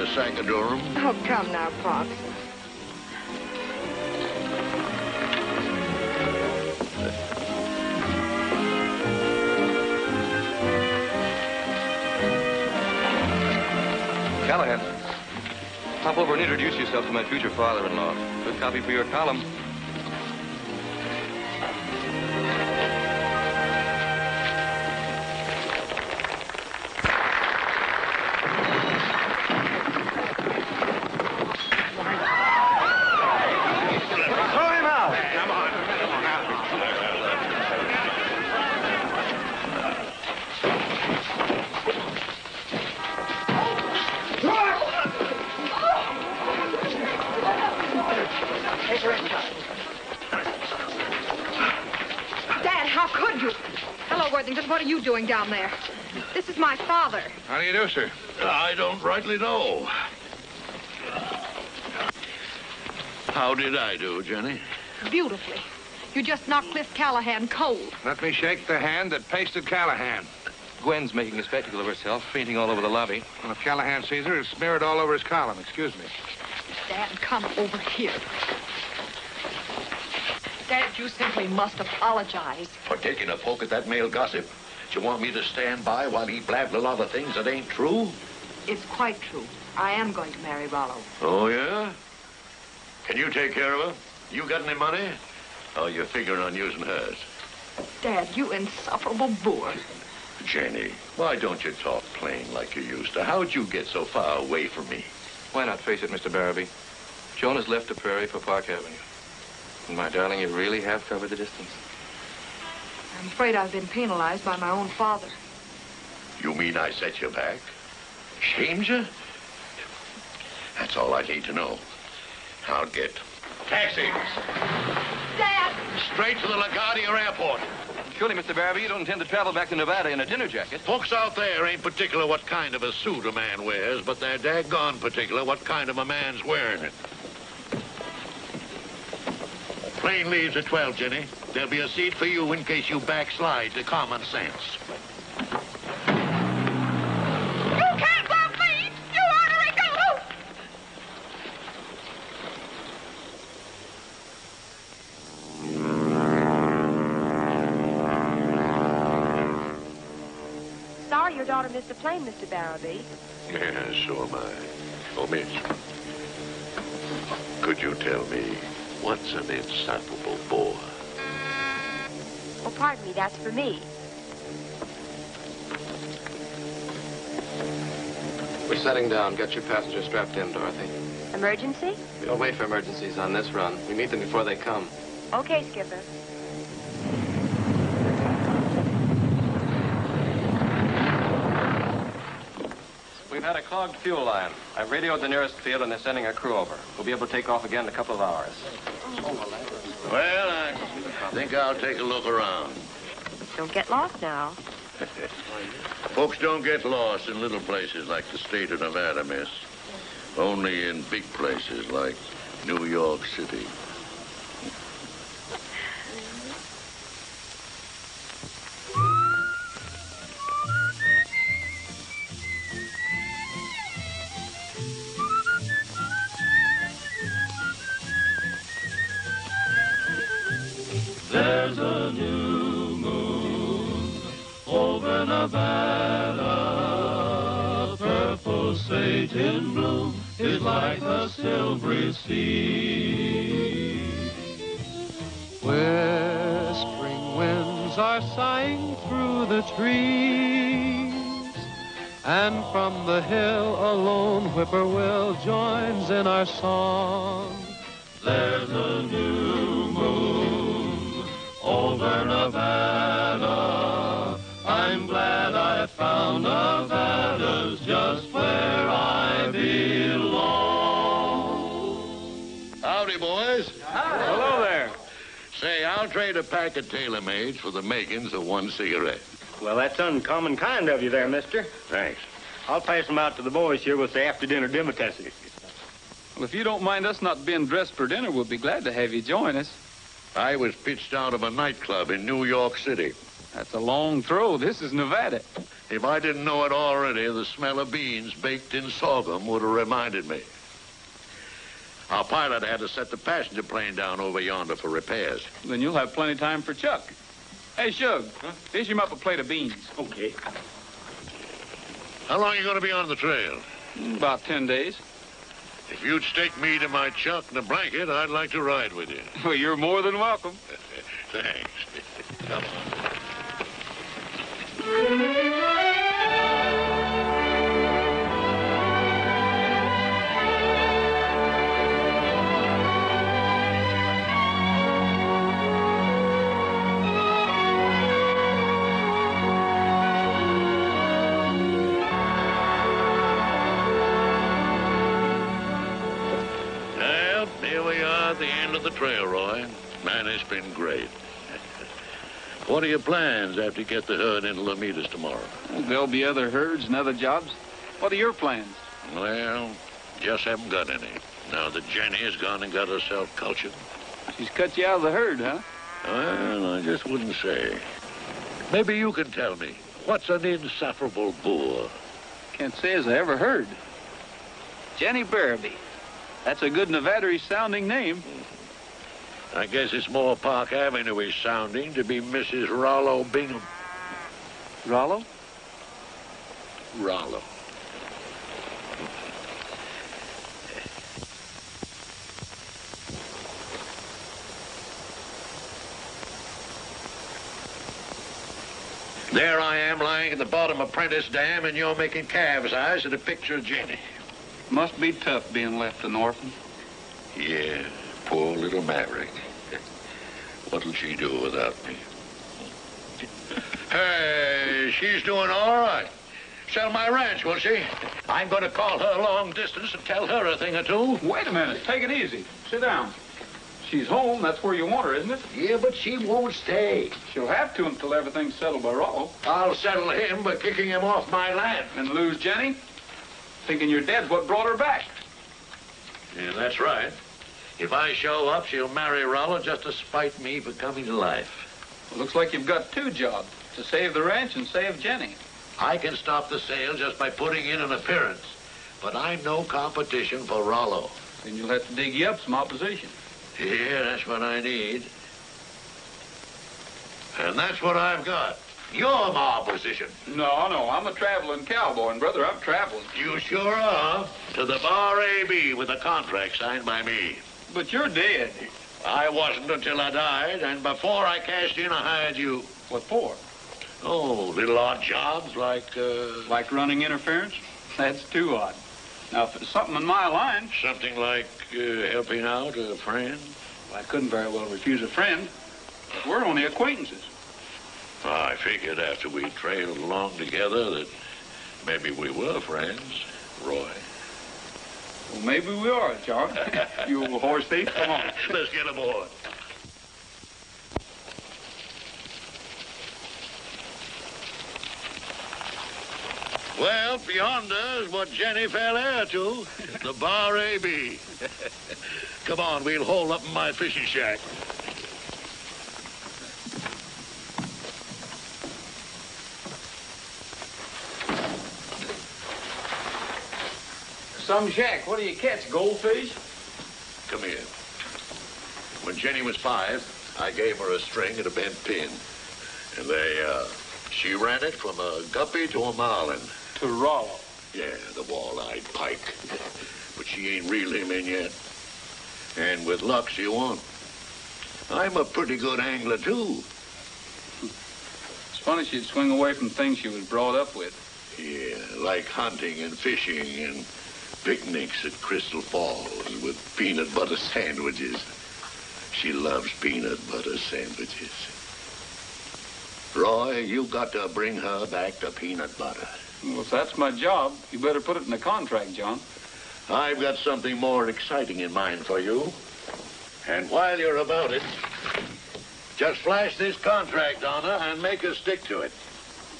a sack of Durham. Oh, come now, Pops. Callahan, hop over and introduce yourself to my future father-in-law. Good copy for your column. What are you doing down there? This is my father. How do you do, sir? I don't rightly know. How did I do, Jenny? Beautifully. You just knocked Cliff Callahan cold. Let me shake the hand that pasted Callahan. Gwen's making a spectacle of herself, fainting all over the lobby. Well, if Callahan sees her, it's smeared all over his column. Excuse me. Dad, come over here. Dad, you simply must apologize. For taking a poke at that male gossip. Do you want me to stand by while he blabbed a lot of things that ain't true? It's quite true. I am going to marry Rollo. Oh, yeah? Can you take care of her? You got any money? Oh, you're figuring on using hers? Dad, you insufferable boor. Jenny, why don't you talk plain like you used to? How'd you get so far away from me? Why not face it, Mr. Barrabee? Joan has left the prairie for Park Avenue. And my darling, you really have covered the distance. I'm afraid I've been penalized by my own father. You mean I set you back? Shamed you? That's all I need to know. I'll get taxis. Dad! Straight to the LaGuardia Airport. Surely, Mr. Barrabee, you don't intend to travel back to Nevada in a dinner jacket. Folks out there ain't particular what kind of a suit a man wears, but they're daggone particular what kind of a man's wearing it. Plane leaves at 12, Jenny. There'll be a seat for you in case you backslide to common sense. You can't love me! You ornery go! Sorry your daughter missed the plane, Mr. Barrabee. Yeah, so am I. Oh, miss. Could you tell me what's an insufferable bore? Oh, pardon me, that's for me. We're setting down. Get your passengers strapped in, Dorothy. Emergency? We don't wait for emergencies on this run. We meet them before they come. Okay, Skipper. We've had a clogged fuel line. I've radioed the nearest field, and they're sending a crew over. We'll be able to take off again in a couple of hours. Well, I think I'll take a look around. Don't get lost now. Folks don't get lost in little places like the state of Nevada, miss. Only in big places like New York City. There's a new moon over Nevada, purple sage in bloom is like a silvery sea. Where spring winds are sighing through the trees, and from the hill a lone whippoorwill joins in our song. There's a new moon over Nevada. I'm glad I found Nevada's just where I belong. Howdy, boys. Hi. Hello there. Say, I'll trade a pack of tailor-mades for the makings of one cigarette. Well, that's uncommon kind of you there, mister. Thanks. I'll pass them out to the boys here with the after-dinner delicacy. Well, if you don't mind us not being dressed for dinner, we'll be glad to have you join us. I was pitched out of a nightclub in New York City. That's a long throw. This is Nevada. If I didn't know it already, the smell of beans baked in sorghum would have reminded me. Our pilot had to set the passenger plane down over yonder for repairs. Then you'll have plenty of time for Chuck. Hey, Shug, dish him up a plate of beans. Okay. How long are you going to be on the trail? About 10 days. If you'd stake me to my chuck and a blanket, I'd like to ride with you. Well, you're more than welcome. Thanks. Come on. Well, here we are at the end of the trail, Roy. Man, it's been great. What are your plans after you get the herd into Lomitas tomorrow? There'll be other herds and other jobs. What are your plans? Well, just haven't got any. Now that Jenny has gone and got herself cultured. She's cut you out of the herd, huh? Well, I just wouldn't say. Maybe you can tell me, what's an insufferable boor? Can't say as I ever heard. Jenny Barrabee. That's a good Nevada-sounding name. I guess it's more Park Avenue-y sounding to be Mrs. Rollo Bingham. Rollo? Rollo. There I am lying at the bottom of Prentice Dam, and you're making calves' eyes at a picture of Jenny. Must be tough being left an orphan. Yeah, poor little Maverick. What'll she do without me? Hey, she's doing all right. Sell my ranch, will she? I'm going to call her long distance and tell her a thing or two. Wait a minute. Take it easy. Sit down. She's home. That's where you want her, isn't it? Yeah, but she won't stay. She'll have to until everything's settled by Rollo. I'll settle him by kicking him off my land. And lose Jenny? Thinking you're dead's what brought her back. Yeah, that's right. If I show up, she'll marry Rollo just to spite me for coming to life. Well, looks like you've got two jobs. To save the ranch and save Jenny. I can stop the sale just by putting in an appearance. But I'm no competition for Rollo. Then you'll have to dig you up some opposition. Yeah, that's what I need. And that's what I've got. You're my opposition. No, I'm a traveling cowboy, and brother, I'm traveling. You sure are. To the Barrabee with a contract signed by me. But you're dead. I wasn't until I died, and before I cashed in, I hired you. What for? Oh, little odd jobs like, Like running interference? That's too odd. Now, if it's something in my line... Something like helping out a friend? Well, I couldn't very well refuse a friend. But we're only acquaintances. I figured after we trailed along together that maybe we were friends, Roy. Well, maybe we are, John. You old horse thief. Come on. Let's get aboard. Well, beyond us, what Jenny fell heir to, the Barrabee. Come on, we'll hole up in my fishing shack. Some shack. What do you catch, goldfish? Come here. When Jenny was 5, I gave her a string and a bent pin. And she ran it from a guppy to a marlin. To Rollo. Yeah, the wall-eyed pike. But she ain't reeled him in yet. And with luck, she won't. I'm a pretty good angler, too. It's funny she'd swing away from things she was brought up with. Yeah, like hunting and fishing and picnics at Crystal Falls with peanut butter sandwiches. She loves peanut butter sandwiches. Roy, you've got to bring her back to peanut butter. Well, if that's my job, you better put it in the contract, John. I've got something more exciting in mind for you. And while you're about it, just flash this contract on her and make her stick to it.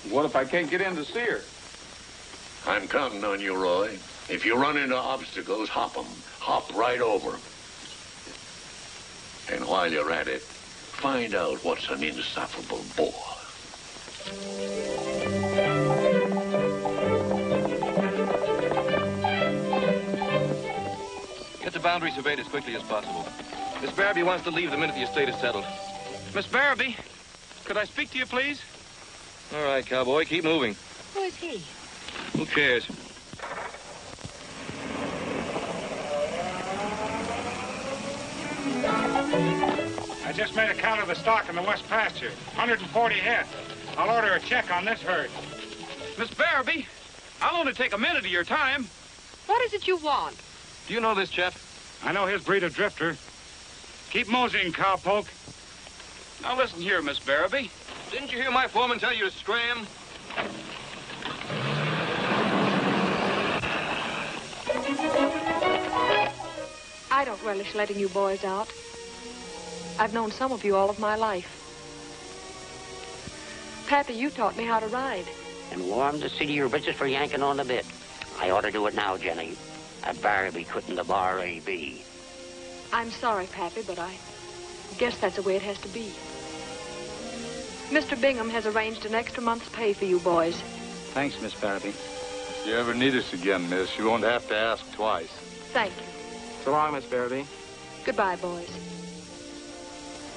What if I can't get in to see her? I'm counting on you, Roy. If you run into obstacles, hop 'em. Hop right over 'em. And while you're at it, find out what's an insufferable bore. Get the boundary surveyed as quickly as possible. Miss Barrabee wants to leave the minute the estate is settled. Miss Barrabee, could I speak to you, please? All right, cowboy, keep moving. Who is he? Who cares? I just made a count of the stock in the west pasture. 140 head. I'll order a check on this herd. Miss Barrabee, I'll only take a minute of your time. What is it you want? Do you know this chap? I know his breed of drifter. Keep moseying, cowpoke. Now listen here, Miss Barrabee. Didn't you hear my foreman tell you to scram? I don't relish letting you boys out. I've known some of you all of my life. Pappy, you taught me how to ride. And warm the seat of your britches for yanking on the bit. I ought to do it now, Jenny. That Barrabee couldn't the Barrabee. I'm sorry, Pappy, but I guess that's the way it has to be. Mr. Bingham has arranged an extra month's pay for you boys. Thanks, Miss Barrabee. If you ever need us again, miss, you won't have to ask twice. Thank you. So long, Miss Barrabee. Goodbye, boys.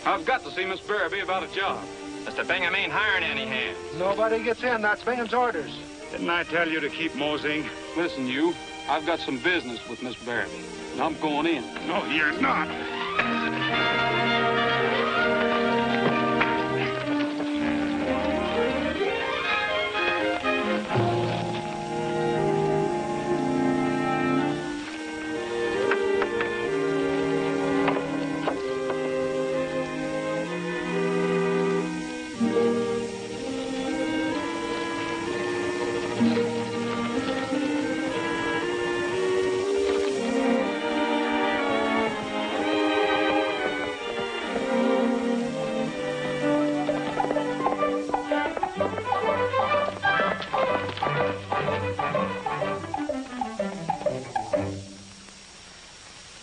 I've got to see Miss Barrabee about a job. Mr. Bingham ain't hiring any hands. Nobody gets in. That's Bingham's orders. Didn't I tell you to keep moseying? Listen, you, I've got some business with Miss Barrabee, and I'm going in. No, you're not.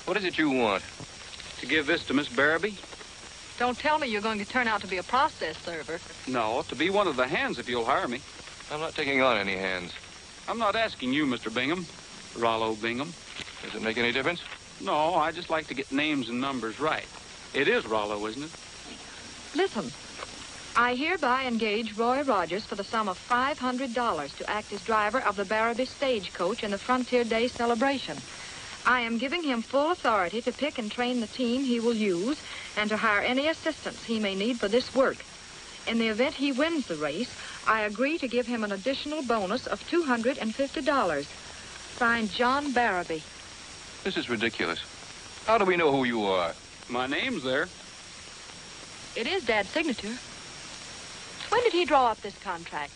What is it you want? To give this to Miss Barrabee? Don't tell me you're going to turn out to be a process server. No, to be one of the hands if you'll hire me. I'm not taking on any hands. I'm not asking you, Mr. Bingham. Rollo Bingham. Does it make any difference? No, I just like to get names and numbers right. It is Rollo, isn't it? Listen, I hereby engage Roy Rogers for the sum of $500 to act as driver of the Barrabee stagecoach in the Frontier Day celebration. I am giving him full authority to pick and train the team he will use and to hire any assistance he may need for this work. In the event he wins the race, I agree to give him an additional bonus of $250. Signed, John Barrabee. This is ridiculous. How do we know who you are? My name's there. It is Dad's signature. When did he draw up this contract?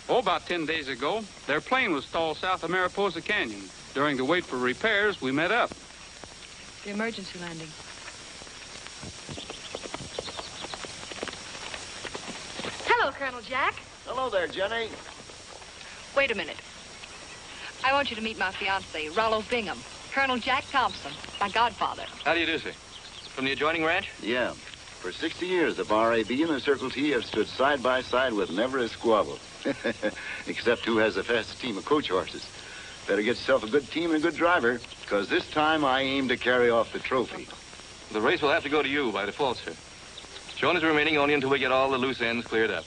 Oh, about 10 days ago. Their plane was stalled south of Mariposa Canyon. During the wait for repairs, we met up. The emergency landing. Hello, Colonel Jack. Hello there, Jenny. Wait a minute. I want you to meet my fiancé, Rollo Bingham. Colonel Jack Thompson, my godfather. How do you do, sir? From the adjoining ranch? Yeah. For 60 years, the Barrabee and the Circle T have stood side by side with never a squabble. Except who has the fastest team of coach horses. Better get yourself a good team and a good driver, because this time I aim to carry off the trophy. The race will have to go to you by default, sir. Joan is remaining only until we get all the loose ends cleared up.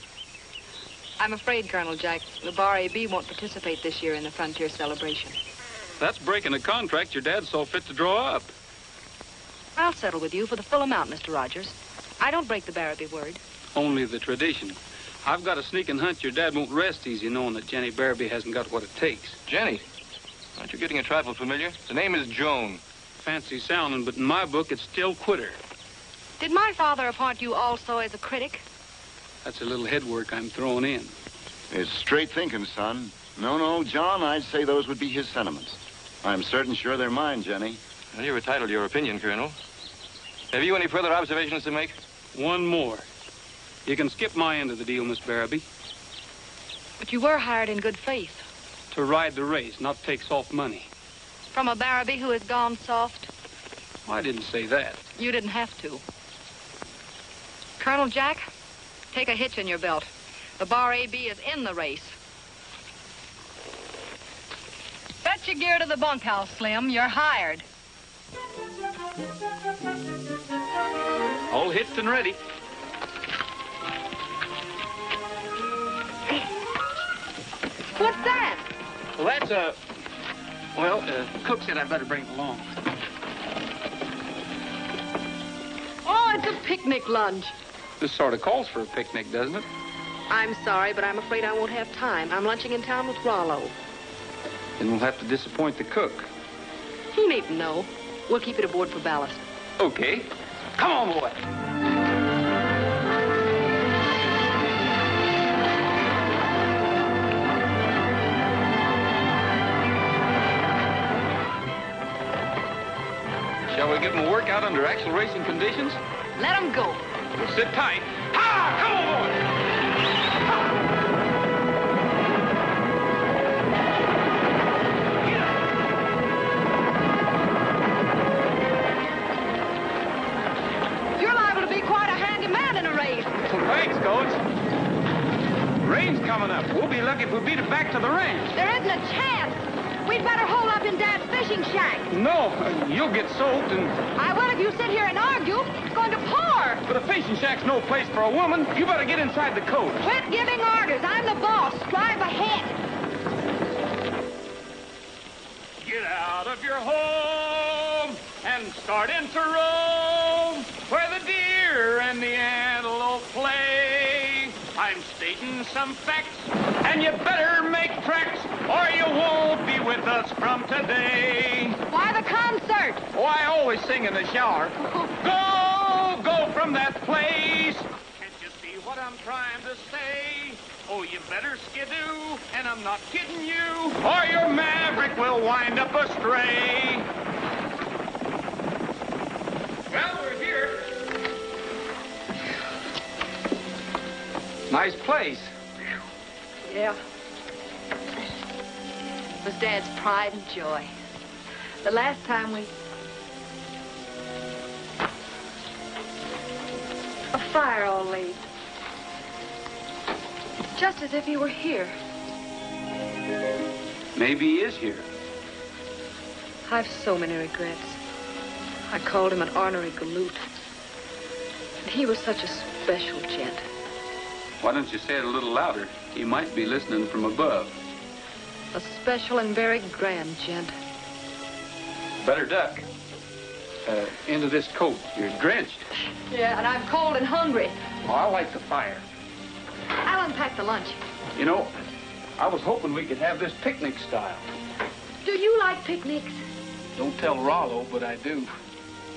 I'm afraid, Colonel Jack, the Barrabee won't participate this year in the Frontier celebration. That's breaking a contract your dad saw fit to draw up. I'll settle with you for the full amount, Mr. Rogers. I don't break the Barrabee word. Only the tradition. I've got a sneaking hunch your dad won't rest easy knowing that Jenny Barrabee hasn't got what it takes. Jenny? Aren't you getting a trifle familiar? The name is Joan. Fancy sounding, but in my book, it's still Quitter. Did my father appoint you also as a critic? That's a little headwork I'm throwing in. It's straight thinking, son. No, John, I'd say those would be his sentiments. I'm certain sure they're mine, Jenny. Well, you're entitled to your opinion, Colonel. Have you any further observations to make? One more. You can skip my end of the deal, Miss Barrabee. But you were hired in good faith. To ride the race, not take soft money. From a Barrabee who has gone soft? I didn't say that. You didn't have to. Colonel Jack, take a hitch in your belt. The Barrabee is in the race. Fetch your gear to the bunkhouse, Slim. You're hired. All hitched and ready. What's that? Well, that's a... Well, Cook said I better bring it along. Oh, it's a picnic lunch. This sort of calls for a picnic, doesn't it? I'm sorry, but I'm afraid I won't have time. I'm lunching in town with Rollo. Then we'll have to disappoint the cook. He needn't know. We'll keep it aboard for ballast. Okay. Come on, boy. Shall we give them a workout under actual racing conditions? Let him go. We'll sit tight. Ha! Come on, boy! Thanks, Coach. Rain's coming up. We'll be lucky if we beat it back to the ranch. There isn't a chance. We'd better hole up in Dad's fishing shack. No, you'll get soaked and... I will if you sit here and argue. It's going to pour. But a fishing shack's no place for a woman. You better get inside the coach. Quit giving orders. I'm the boss. Drive ahead. Get out of your home and start into Rome, where the deer and the antelope play. I'm stating some facts, and you better make tracks, or you won't be with us from today. Why the concert? Oh, I always sing in the shower. Go from that place. Can't you see what I'm trying to say? Oh, you better skidoo, and I'm not kidding you, or your maverick will wind up astray. Well, we're here. Nice place. Yeah. It was Dad's pride and joy. The last time we... A fire all laid. Just as if he were here. Maybe he is here. I've so many regrets. I called him an ornery galoot. And he was such a special gent. Why don't you say it a little louder? He might be listening from above. A special and very grand gent. Better duck. Into this coat. You're drenched. Yeah, and I'm cold and hungry. Oh, I like the fire. I'll unpack the lunch. You know, I was hoping we could have this picnic style. Do you like picnics? Don't tell Rollo, but I do.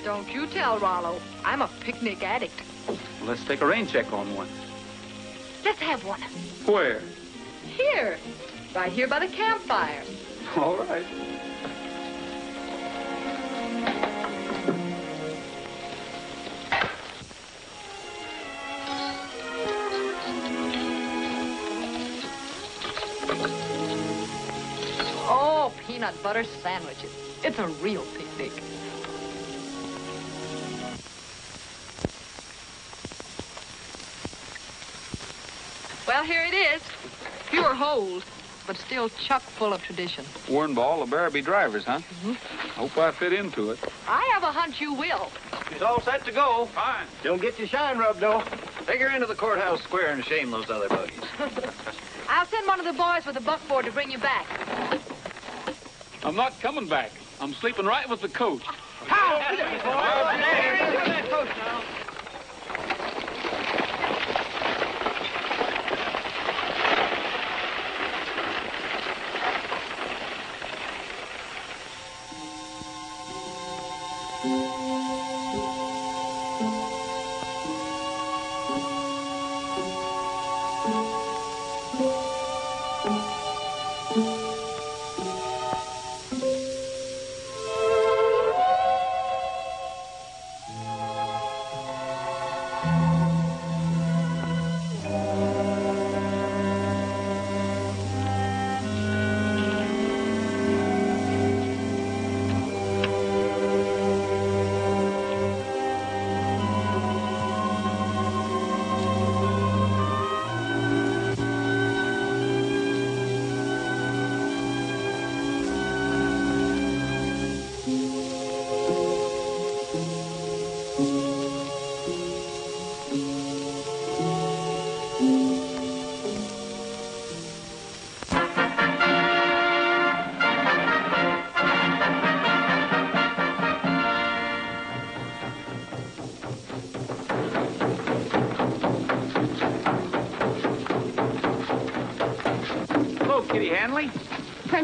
Don't you tell Rollo. I'm a picnic addict. Well, let's take a rain check on one. Let's have one. Where? Here. Right here by the campfire. All right. Oh, peanut butter sandwiches. It's a real picnic. Well, here it is. Fewer holes, but still chock full of tradition. Worn by all the Barrabee drivers, huh? Mm-hmm. Hope I fit into it. I have a hunch you will. She's all set to go. Fine. Don't get your shine rubbed, though. Take her into the courthouse square and shame those other buggies. I'll send one of the boys with the buckboard to bring you back. I'm not coming back. I'm sleeping right with the coach.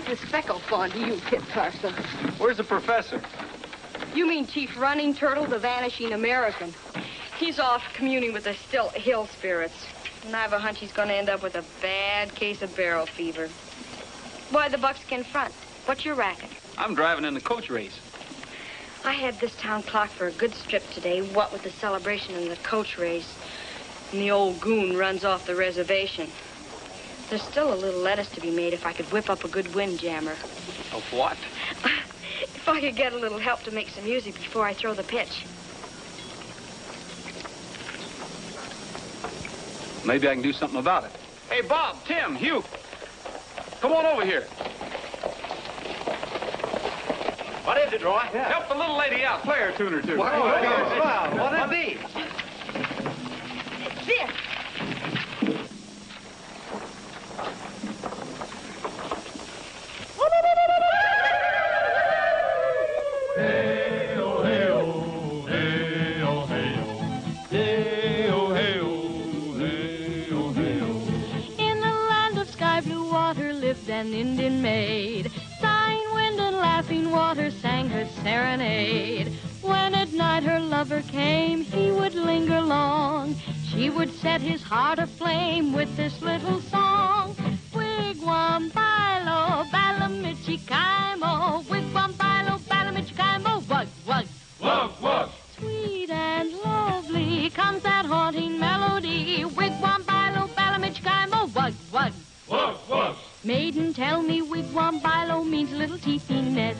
sense of speckle fawn to you, Kit Carson. Where's the professor? You mean Chief Running Turtle, the Vanishing American. He's off communing with the Stilt Hill spirits. And I have a hunch he's going to end up with a bad case of barrel fever. Why the buckskin front? What's your racket? I'm driving in the coach race. I had this town clock for a good strip today, what with the celebration and the coach race. And the old goon runs off the reservation. There's still a little lettuce to be made if I could whip up a good windjammer. Of what? If I could get a little help to make some music before I throw the pitch. Maybe I can do something about it. Hey, Bob, Tim, Hugh. Come on over here. What is it, Roy? Yeah. Help the little lady out. Play her a tune or two. What is these? This. Hey-oh, hey-oh, hey-oh, hey-oh. Hey-oh, hey-oh, hey-oh, hey-oh. In the land of sky blue water lived an Indian maid. Sighing wind and laughing water sang her serenade. When at night her lover came, he would linger long. She would set his heart aflame with this little song. Wigwam, bilo, balamichikaimo. Wigwam, bilo, balamichikaimo. Wug, wug. Wug, wug. Sweet and lovely comes that haunting melody. Wigwam, bilo, balamichikaimo. Wug, wug. Wug, wug. Maiden, tell me wigwam, bilo means little teepee nest.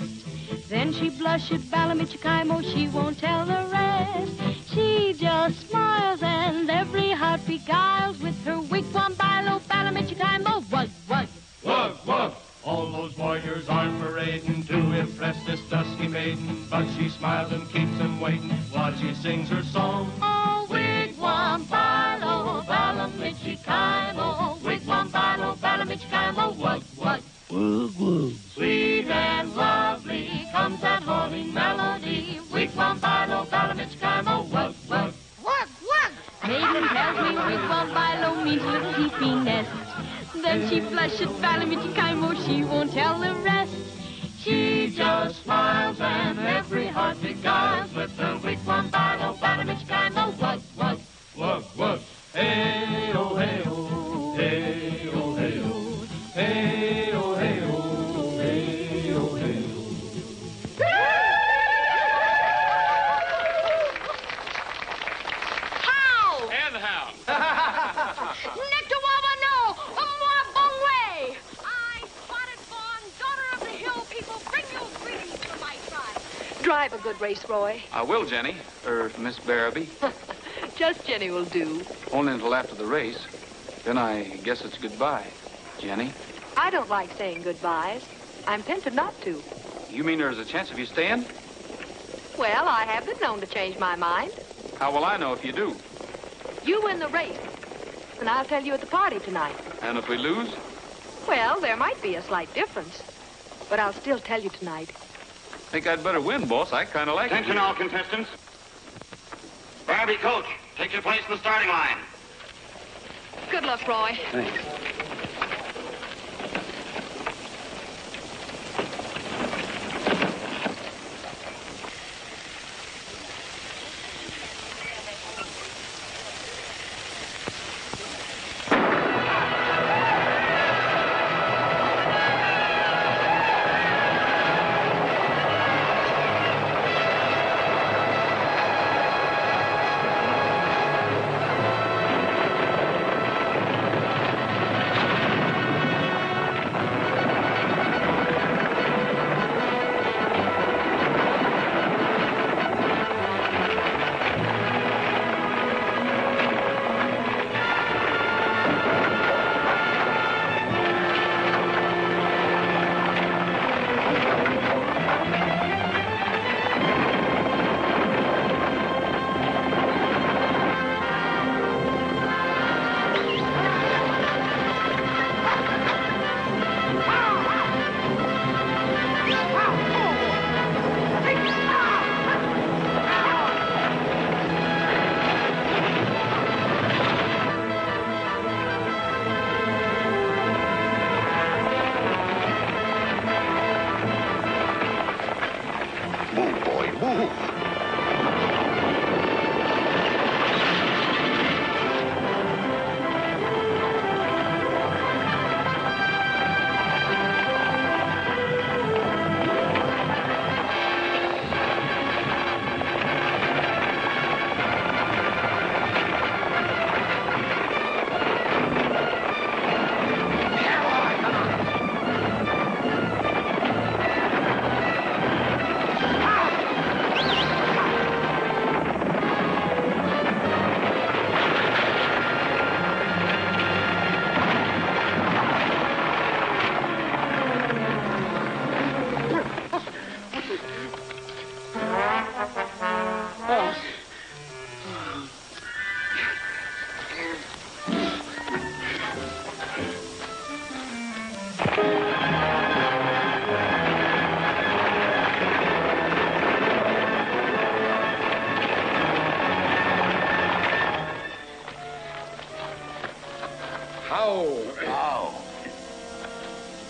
Then she blushed at balamichikaimo, she won't tell the rest. She just smiles and every heart beguiles with her wigwam, bilo, balamichikaimo. Wug, wug. Wug, wug. All those warriors are parading to impress this dusky maiden, but she smiles and keeps them waiting while she sings her song. Oh, wigwam, bilo, balamichikaimo. Wigwam, bilo, balamichikaimo. Wug, wug. Wug, wug. Sweet and lovely comes that haunting melody. Wigwam, bilo, balamichikaimo. Wug, wug. Wug, wug. Maiden tells me wigwam, bilo means little teepee nest. Then she blushed at balamichikaimo, she won't tell the rest. She just smiles and every heart beguiles with her wigwam, bilo, balamichikaimo. Wug, wug. Wug, wug. Hey-oh, hey-oh, hey-oh, hey-oh. Hey-oh, hey-oh, hey-oh, hey-oh. How? And how? Nectawabano, moi bon way. I, Spotted Fawn, daughter of the hill people, bring you greetings from my tribe. Drive a good race, Roy. I will, Jenny. Miss Barrabee. Just Jenny will do. Only until after the race. Then I guess it's goodbye, Jenny. I don't like saying goodbyes. I'm tempted not to. You mean there's a chance of you staying? Well, I have been known to change my mind. How will I know if you do? You win the race, and I'll tell you at the party tonight. And if we lose? Well, there might be a slight difference, but I'll still tell you tonight. Think I'd better win, boss. I kind of like it. Attention all contestants. Barrabee, coach, take your place in the starting line. Good luck, Roy. Thanks.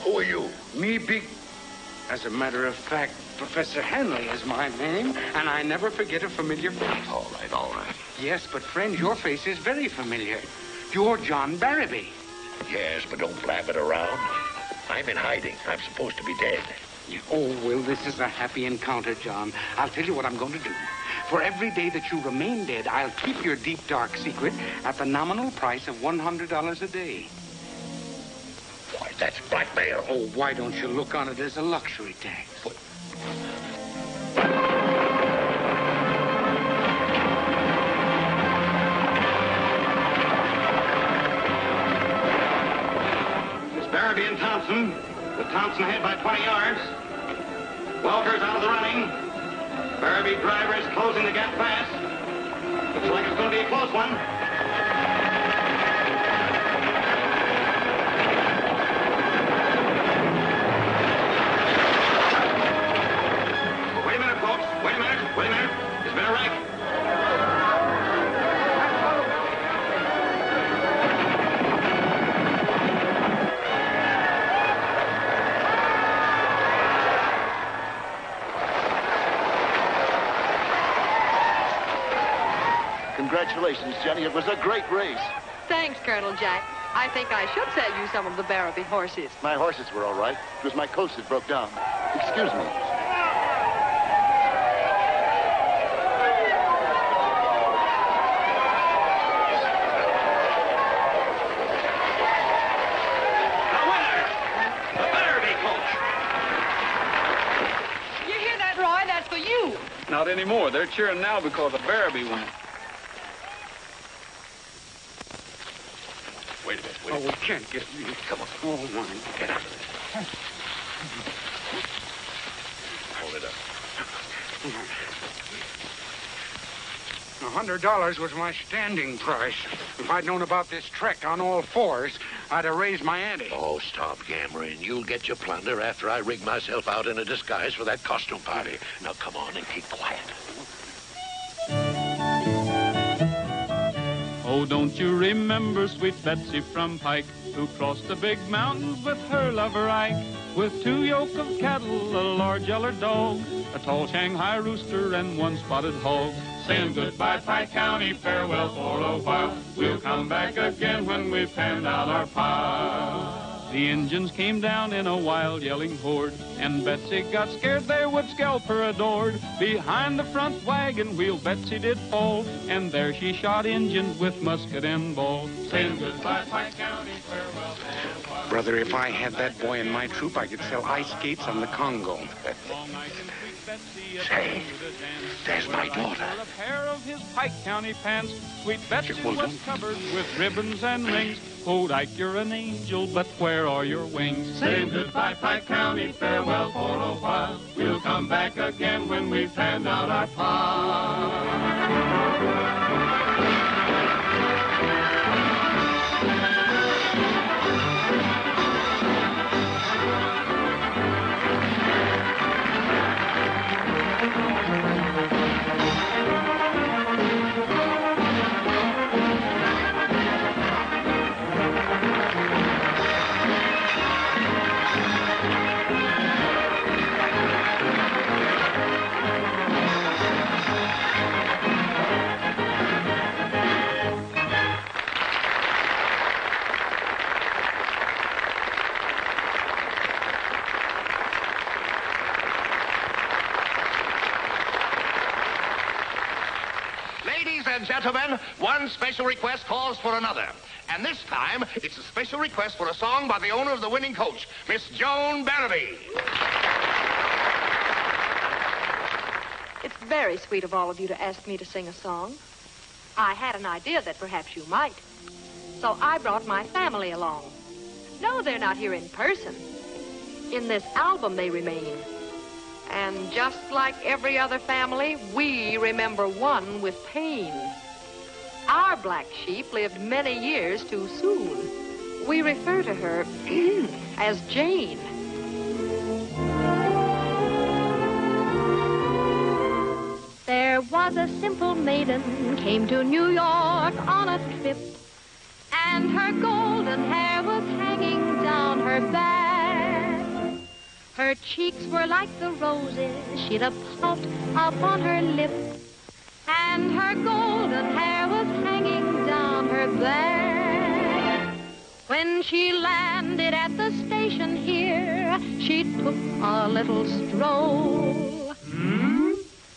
Who are you? Me big... As a matter of fact, Professor Hanley is my name, and I never forget a familiar face. All right, all right. Yes, but friend, your face is very familiar. You're John Barrabee. Yes, but don't blab it around. I'm in hiding. I'm supposed to be dead. Oh, well, this is a happy encounter, John. I'll tell you what I'm going to do. For every day that you remain dead, I'll keep your deep, dark secret at the nominal price of $100 a day. Why, that's blackmail. Oh, why don't you look on it as a luxury tax? What? It's Barrabee and Thompson, with Thompson ahead by 20 yards. Welker's out of the running. Barrabee driver is closing the gap fast. Looks like it's going to be a close one. Wait a minute, folks. Wait a minute. Wait a minute. There's been a wreck. Congratulations, Jenny. It was a great race. Thanks, Colonel Jack. I think I should sell you some of the Barrabee horses. My horses were all right. It was my coach that broke down. Excuse me. The winner, the Barrabee coach. You hear that, Roy? That's for you. Not anymore. They're cheering now because of Barrabee won. Wait a minute. Oh, we can't get... Come on. Oh, my. Get out of there. Hold it up. $100 was my standing price. If I'd known about this trek on all fours, I'd have raised my ante. Oh, stop yammering. You'll get your plunder after I rig myself out in a disguise for that costume party. Now, come on and keep quiet. Oh, don't you remember sweet Betsy from Pike, who crossed the big mountains with her lover Ike, with 2 yoke of cattle, a large yeller dog, a tall Shanghai rooster, and 1 spotted hog. Saying goodbye, Pike County, farewell for a while. We'll come back again when we've panned out our pile. The Injuns came down in a wild yelling horde, and Betsy got scared they would scalp her adored. Behind the front wagon wheel Betsy did fall, and there she shot Injuns with musket and ball. Saying goodbye, Pike County, farewell for a while. Brother, if I had that boy in my troop, I could sell ice skates on the Congo. Say, there's my daughter. A pair of his Pike County pants. Sweet Betsy was covered with ribbons and rings. Oh, Ike, you're an angel, but where are your wings? Saying goodbye, Pike County, farewell for a while. We'll come back again when we've panned out our pile. Ladies and gentlemen, one special request calls for another. And this time, it's a special request for a song by the owner of the winning coach, Miss Joan Barrabee. It's very sweet of all of you to ask me to sing a song. I had an idea that perhaps you might. So I brought my family along. No, they're not here in person. In this album they remain. And just like every other family, we remember one with pain. Our black sheep lived many years too soon. We refer to her as Jane. There was a simple maiden came to New York on a trip, and her golden hair was hanging down her back. Her cheeks were like the roses she'd a pout upon her lip, and her golden hair was hanging down her back. When she landed at the station here, she took a little stroll.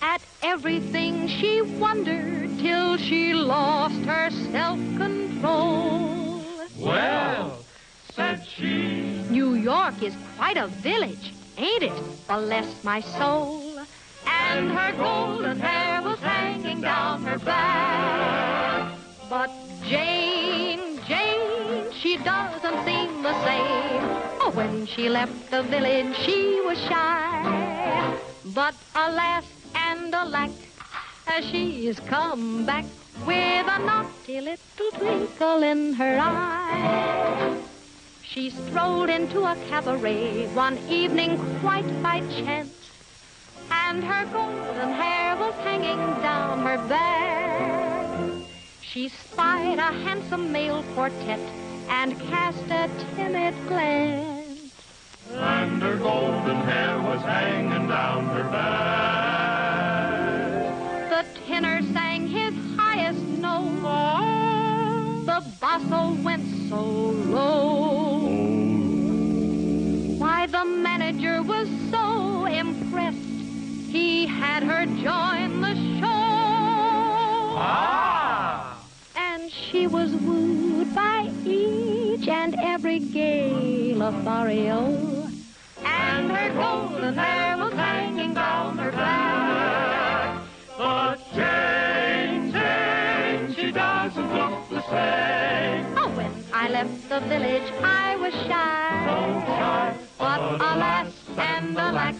At everything she wondered till she lost her self-control. Well, said she, New York is quite a village, ain't it? Bless my soul. And her golden hair was hanging down her back. But Jane, she doesn't seem the same. Oh, when she left the village, she was shy. But alas and alack, she's come back with a naughty little twinkle in her eye. She strolled into a cabaret one evening quite by chance, and her golden hair was hanging down her back. She spied a handsome male quartet and cast a timid glance, and her golden hair was hanging down her back. The tenor sang his highest note, the basso went so low. Why, the manager was so impressed, he had her join the show. And she was wooed by each and every gay Lothario, and her golden hair was hanging down her back. But Jane, she doesn't look the same. Oh, when I left the village, I was shy. But alas and alack,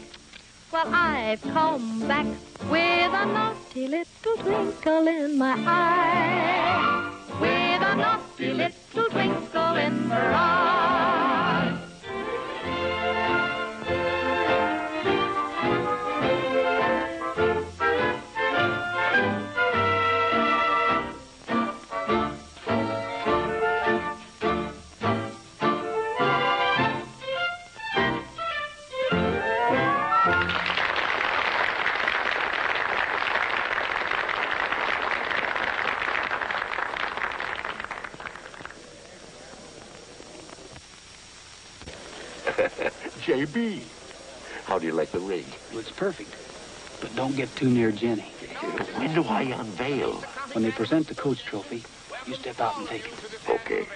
well, I've come back with a naughty little twinkle in my eye. With a naughty little twinkle in her eye. J.B., how do you like the rig? Looks perfect. But don't get too near Jenny. But when do I unveil? When they present the coach trophy, you step out and take it. Okay.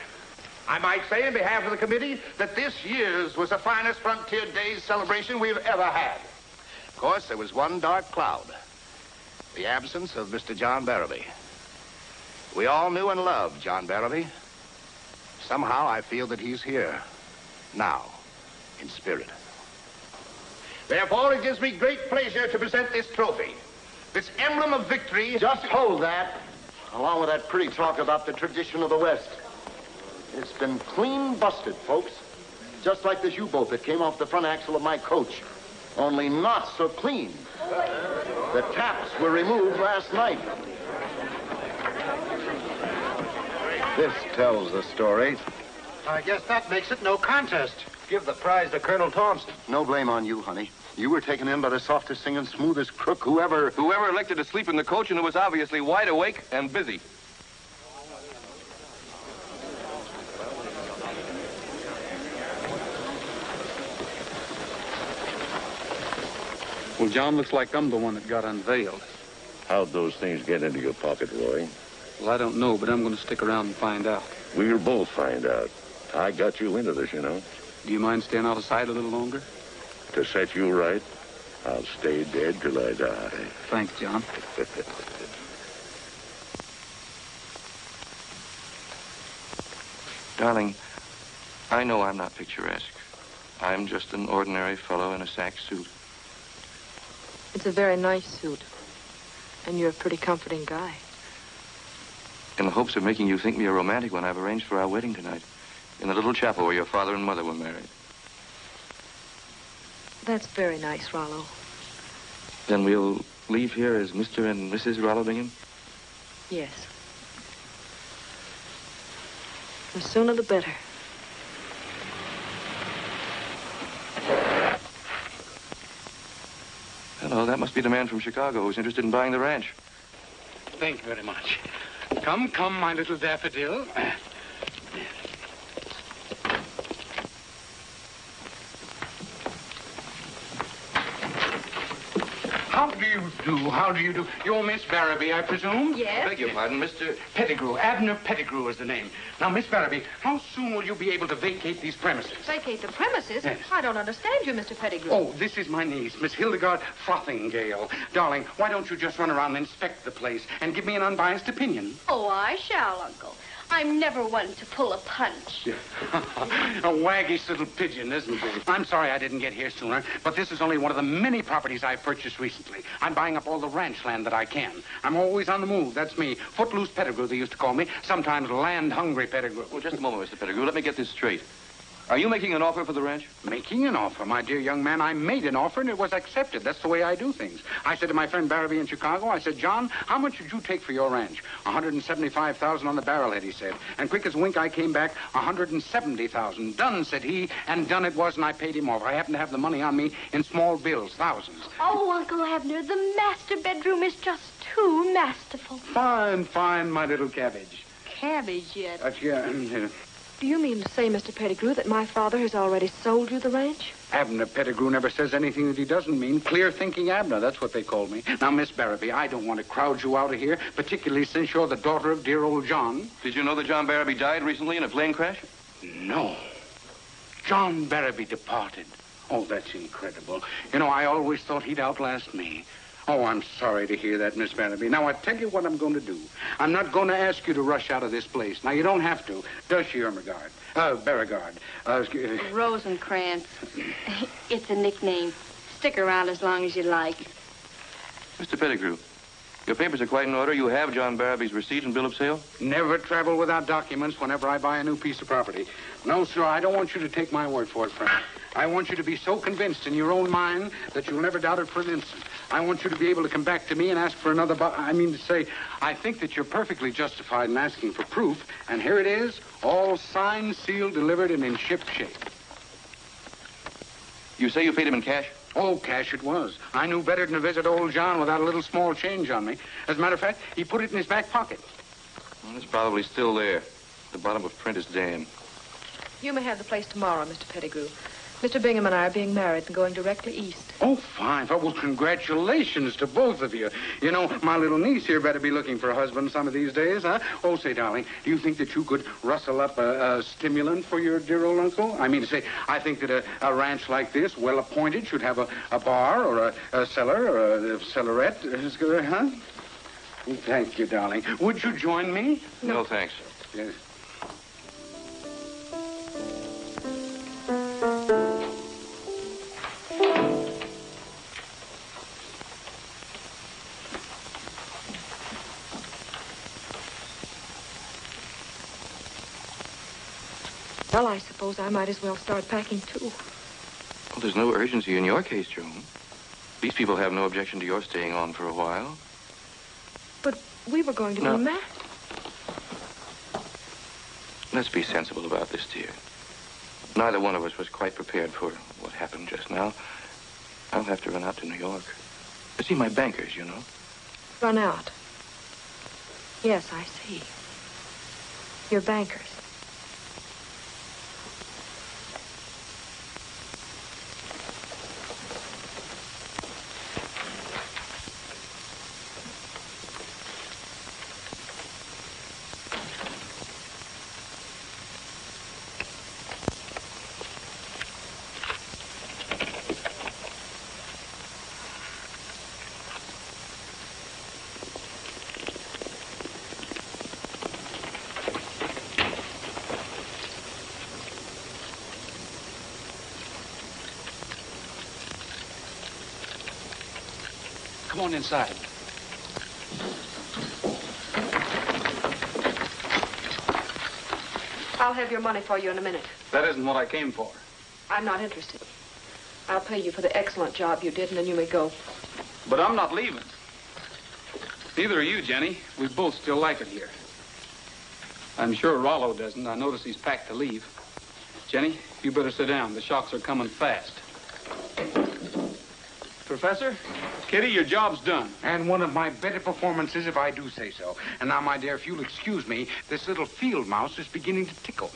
I might say, in behalf of the committee, that this year's was the finest Frontier Days celebration we've ever had. Of course, there was one dark cloud. The absence of Mr. John Barrabee. We all knew and loved John Barrabee. Somehow, I feel that he's here. Now. In spirit. Therefore, it gives me great pleasure to present this trophy. This emblem of victory. Just hold that, along with that pretty talk about the tradition of the West. It's been clean busted, folks. Just like this U-boat that came off the front axle of my coach. Only not so clean. The taps were removed last night. This tells the story. I guess that makes it no contest. Give the prize to Colonel Thompson. No blame on you, honey. You were taken in by the softest singing, smoothest crook whoever elected to sleep in the coach and who was obviously wide awake and busy. Well, John, looks like I'm the one that got unveiled. How'd those things get into your pocket, Roy? Well, I don't know, but I'm going to stick around and find out. We'll both find out. I got you into this, you know. Do you mind staying out of sight a little longer? To set you right, I'll stay dead till I die. Thanks, John. Darling, I know I'm not picturesque. I'm just an ordinary fellow in a sack suit. It's a very nice suit. And you're a pretty comforting guy. In the hopes of making you think me a romantic one, I've arranged for our wedding tonight in the little chapel where your father and mother were married. That's very nice, Rollo. Then we'll leave here as Mr. and Mrs. Rollo Bingham? Yes. The sooner the better. Hello, that must be the man from Chicago who's interested in buying the ranch. Thank you very much. Come, come, my little daffodil. How do you do? How do you do? You're Miss Barrabee, I presume? Yes. Beg your pardon, Mr. Pettigrew. Abner Pettigrew is the name. Now, Miss Barrabee, how soon will you be able to vacate these premises? Vacate the premises? Yes. I don't understand you, Mr. Pettigrew. Oh, this is my niece, Miss Hildegard Frothingale. Darling, why don't you just run around and inspect the place and give me an unbiased opinion? Oh, I shall, Uncle. I'm never one to pull a punch. A waggish little pigeon, isn't it? I'm sorry I didn't get here sooner, but this is only one of the many properties I've purchased recently. I'm buying up all the ranch land that I can. I'm always on the move. That's me. Footloose Pettigrew, they used to call me. Sometimes land-hungry Pettigrew. Well, just a moment, Mr. Pettigrew. Let me get this straight. Are you making an offer for the ranch? Making an offer, my dear young man. I made an offer, and it was accepted. That's the way I do things. I said to my friend Barrabee in Chicago, I said, John, how much would you take for your ranch? $175,000 on the barrelhead, he said. And quick as a wink, I came back, $170,000. Done, said he, and done it was, and I paid him off. I happen to have the money on me in small bills, thousands. Oh, Uncle Abner, the master bedroom is just too masterful. Fine, fine, my little cabbage. Cabbage yet? Do you mean to say, Mr. Pettigrew, that my father has already sold you the ranch? Abner Pettigrew never says anything that he doesn't mean. Clear-thinking Abner, that's what they call me. Now, Miss Barrabee, I don't want to crowd you out of here, particularly since you're the daughter of dear old John. Did you know that John Barrabee died recently in a plane crash? No. John Barrabee departed. Oh, that's incredible. You know, I always thought he'd outlast me. Oh, I'm sorry to hear that, Miss Barrabee. Now, I tell you what I'm going to do. I'm not going to ask you to rush out of this place. Now, you don't have to. Does she, Beauregard? Rosencrantz. It's a nickname. Stick around as long as you like. Mr. Pettigrew, your papers are quite in order. You have John Barrabee's receipt and bill of sale? Never travel without documents whenever I buy a new piece of property. No, sir, I don't want you to take my word for it, Frank. I want you to be so convinced in your own mind that you'll never doubt it for an instant. I want you to be able to come back to me and ask for another I think that you're perfectly justified in asking for proof, and here it is, all signed, sealed, delivered, and in ship shape. You say you paid him in cash? Oh, cash it was. I knew better than to visit old John without a little small change on me. As a matter of fact, he put it in his back pocket. Well, it's probably still there. The bottom of print is damn. You may have the place tomorrow, Mr. Pettigrew. Mr. Bingham and I are being married and going directly east. Oh, fine. Well, congratulations to both of you. You know, my little niece here better be looking for a husband some of these days, huh? Oh, say, darling, do you think that you could rustle up a stimulant for your dear old uncle? I mean to say, I think that a ranch like this, well appointed, should have a bar or a cellar or a cellarette, huh? Thank you, darling. Would you join me? No, thanks. Yes. Well, I suppose I might as well start packing, too. Well, there's no urgency in your case, Joan. These people have no objection to your staying on for a while. But we were going to be married. Let's be sensible about this, dear. Neither one of us was quite prepared for what happened just now. I'll have to run out to New York. To see my bankers, you know. Run out? Yes, I see. Your bankers. Come on inside. I'll have your money for you in a minute. That isn't what I came for. I'm not interested. I'll pay you for the excellent job you did, and then you may go. But I'm not leaving. Neither are you, Jenny. We both still like it here. I'm sure Rollo doesn't. I notice he's packed to leave. Jenny, you better sit down. The shocks are coming fast. Professor, Kitty, your job's done. And one of my better performances, if I do say so. And now, my dear, if you'll excuse me, this little field mouse is beginning to tickle.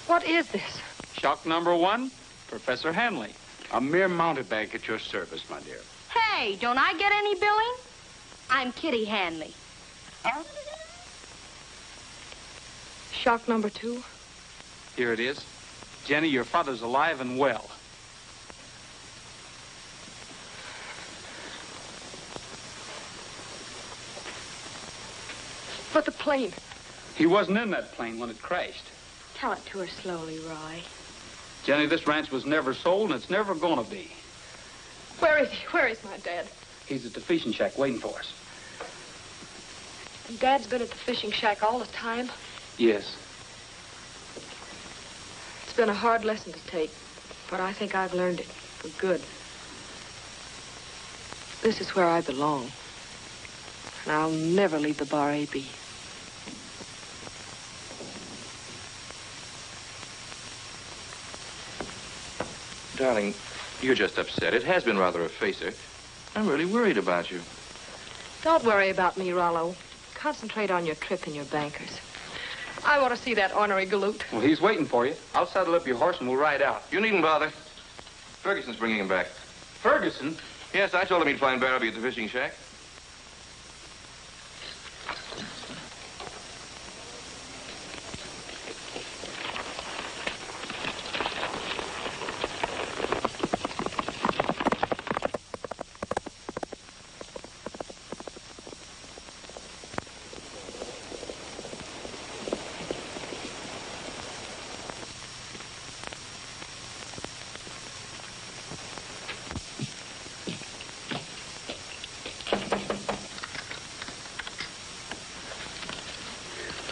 What is this? Shock number 1, Professor Hanley. A mere mountebank at your service, my dear. Hey, don't I get any billing? I'm Kitty Hanley. Shock number 2. Here it is. Jenny, your father's alive and well. But the plane. He wasn't in that plane when it crashed. Tell it to her slowly, Roy. Jenny, this ranch was never sold, and it's never gonna be. Where is he? Where is my dad? He's at the fishing shack waiting for us. And Dad's been at the fishing shack all the time. Yes. It's been a hard lesson to take, but I think I've learned it for good. This is where I belong. And I'll never leave the Barrabee. Darling, you're just upset. It has been rather a facer. I'm really worried about you. Don't worry about me, Rollo. Concentrate on your trip and your bankers. I want to see that ornery galoot. Well, he's waiting for you. I'll saddle up your horse and we'll ride out. You needn't bother. Ferguson's bringing him back. Ferguson? Yes, I told him he'd find Barrabee at the fishing shack.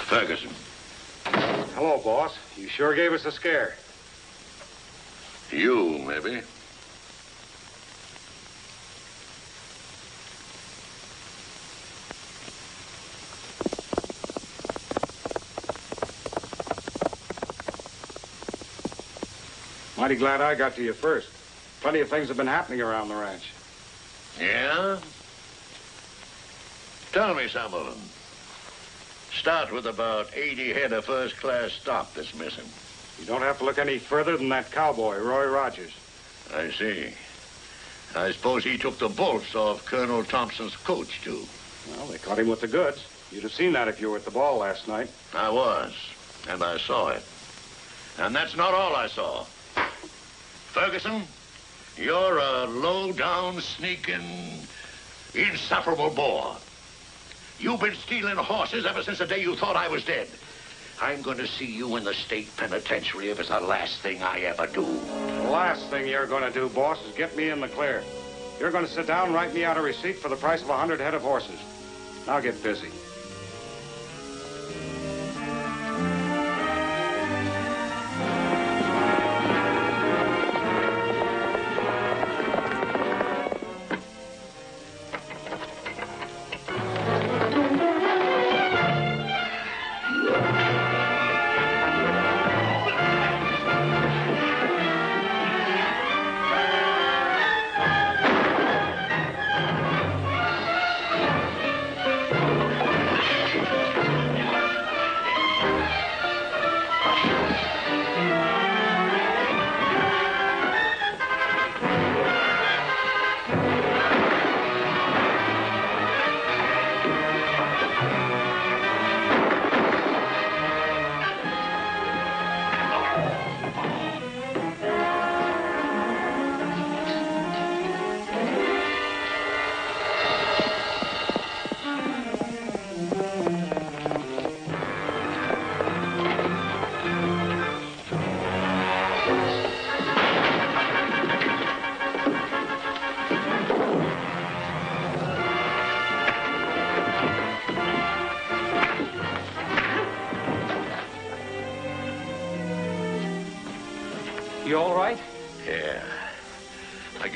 Ferguson. Hello, boss. You sure gave us a scare. You, maybe. Mighty glad I got to you first. Plenty of things have been happening around the ranch. Yeah? Tell me some of them. Start with about 80 head of first-class stock that's missing. You don't have to look any further than that cowboy, Roy Rogers. I see. I suppose he took the bolts off Colonel Thompson's coach, too. Well, they caught him with the goods. You'd have seen that if you were at the ball last night. I was, and I saw it. And that's not all I saw. Ferguson, you're a low-down, sneaking, insufferable bore. You've been stealing horses ever since the day you thought I was dead. I'm going to see you in the state penitentiary if it's the last thing I ever do. The last thing you're going to do, boss, is get me in the clear. You're going to sit down and write me out a receipt for the price of 100 head of horses. Now get busy.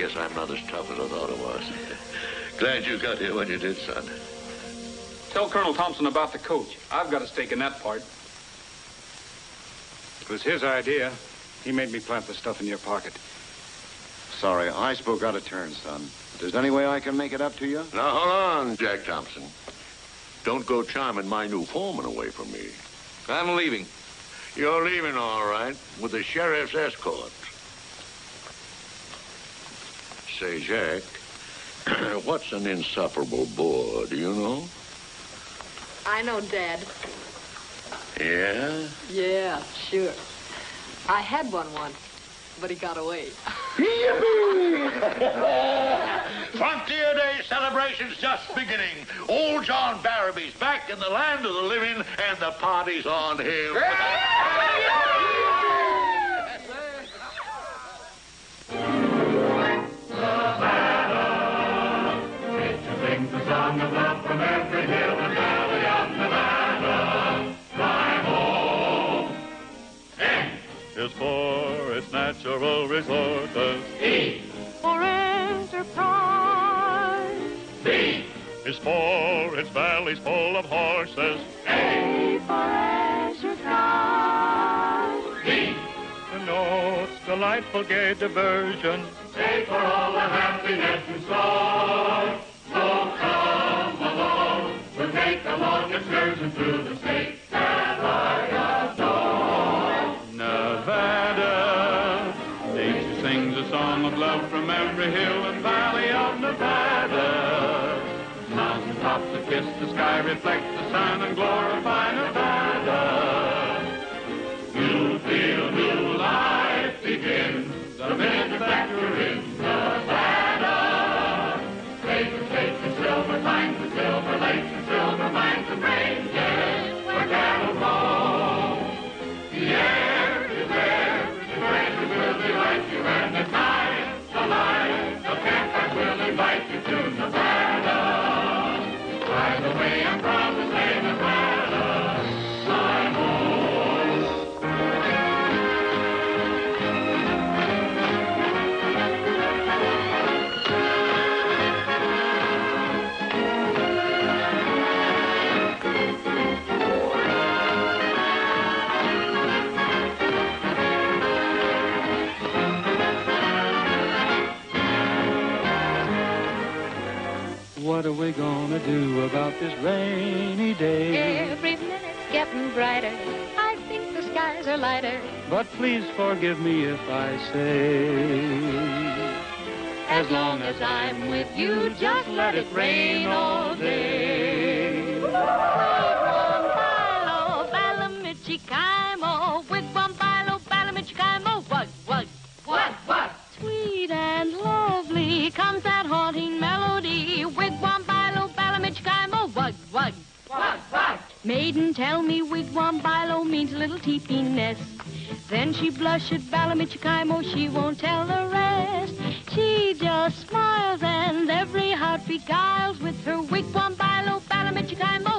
guess I'm not as tough as I thought I was. Glad you got here when you did, son. Tell Colonel Thompson about the coach. I've got a stake in that part. It was his idea. He made me plant the stuff in your pocket. Sorry, I spoke out of turn, son. If there's any way I can make it up to you? Now, hold on, Jack Thompson. Don't go charming my new foreman away from me. I'm leaving. You're leaving, all right, with the sheriff's escort. Say, Jack, what's an insufferable bore, do you know? I know, Dad. Yeah? Yeah, sure. I had one once, but he got away. Frontier Day celebration's just beginning. Old John Barrabee's back in the land of the living, and the party's on him. Sings the song of love from every hill and valley of Nevada. Fly home. N is for its natural resources. E For enterprise. B is for its valleys full of horses. A for exercise. D Denotes delightful gay diversion. A for all the happiness in store. So come along, we'll take a long excursion through the state that I adore. Nevada, nature sings a song of love from every hill and valley of Nevada. Mountain tops that kiss the sky reflect the sun and glorify Nevada. You'll feel new life begin the minute that you're in Nevada. States and silver mines and silver lakes and silver mines and ranges where cattle roam. The air is there, the branches will delight you, and at night the light of campfires will invite you to Nevada. By the way, I'm proud to say Nevada, my home. What are we gonna do about this rainy day? Every minute's getting brighter. I think the skies are lighter. But please forgive me if I say, As long as I'm with you, just let it rain all day. Wigwam, bilo, balamichikaimo. Wigwam, bilo, balamichikaimo. Wug, wug, wug, wug. Sweet and lovely comes that haunting melody. Wigwam, bilo, balamichikaimo. Wug, wug, wug, wug. Maiden, tell me wigwam, bilo means little teepee nest. Then she blushed at balamichikaimo, she won't tell the rest. She just smiles and every heart beguiles with her wigwam, bilo, balamichikaimo.